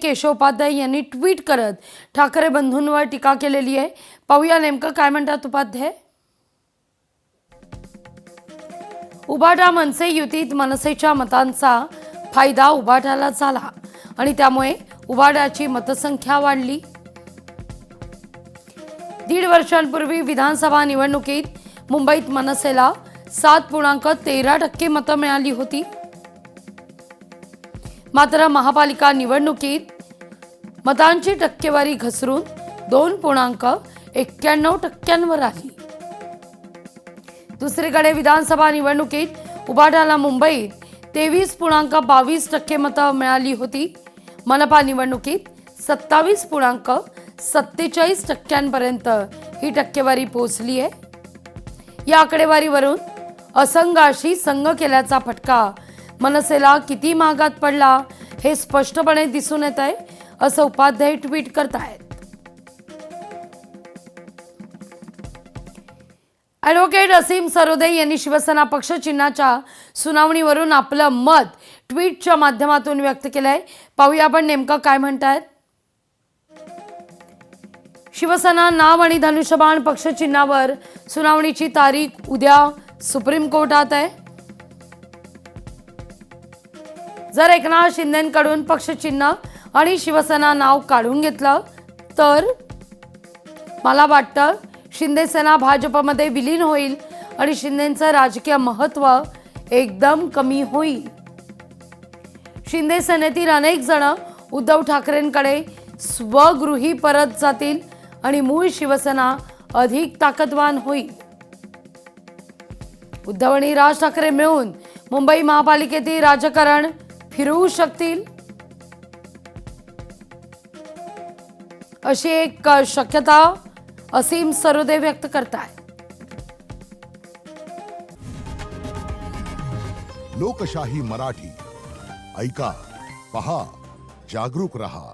केशव उपाध्याय यांनी ट्विट करत ठाकरे बंधूंवर टीका केलेली आहे। पाहूया नेमकं काय म्हणतात उपाध्याय। उभाटा मनसे युतीत मनसेच्या मतांचा फायदा उभाटाला झाला आणि त्यामुळे उभाटाची मतसंख्या वाढली। 1.5 वर्षांपूर्वी विधानसभा निवडणुकीत मुंबईत मनसेला 7.13% मतं मिळाली होती। मात्र महापालिका निवडणुकीत मतांची टक्केवारी घसरून 2.91% आली। दुसरीकडे विधानसभा निवडणुकीत उभाटाला मुंबईत 23.22% मतं मिळाली होती। मनपा निवडणुकीत 27.47% पर्यंत ही टक्केवारी पोहोचली आहे। या आकडेवारीवरून असंघाशी संघ केल्याचा फटका मनसेला किती महागात पडला हे स्पष्टपणे दिसून येत आहे, असं उपाध्याय ट्विट करतायत। ॲडव्होकेट असीम सरोदे यांनी शिवसेना पक्ष चिन्हाच्या सुनावणीवरून आपलं मत ट्विटच्या माध्यमातून व्यक्त केलंय। पाहूया आपण नेमकं काय म्हणतायत। शिवसेना नाव आणि धनुष्यबाण पक्ष चिन्हावर सुनावणीची तारीख उद्या सुप्रीम कोर्टात आहे। जर एकनाथ शिंदेंकडून पक्ष चिन्ह आणि शिवसेना नाव काढून घेतलं तर मला वाटतं शिंदे सेना भाजपमध्ये विलीन होईल आणि शिंदेंचं राजकीय महत्त्व एकदम कमी होईल। शिंदे सेनेतील अनेक जण उद्धव ठाकरेंकडे स्वगृही परत जातील आणि मूळ शिवसेना अधिक ताकदवान होईल। उद्धव आणि राज ठाकरे मिळून मुंबई महापालिकेतील राजकारण फिरवू शकतील अशी एक शक्यता असीम सरोदे व्यक्त करतायत। लोकशाही मराठी ऐका, पहा, जागरूक रहा।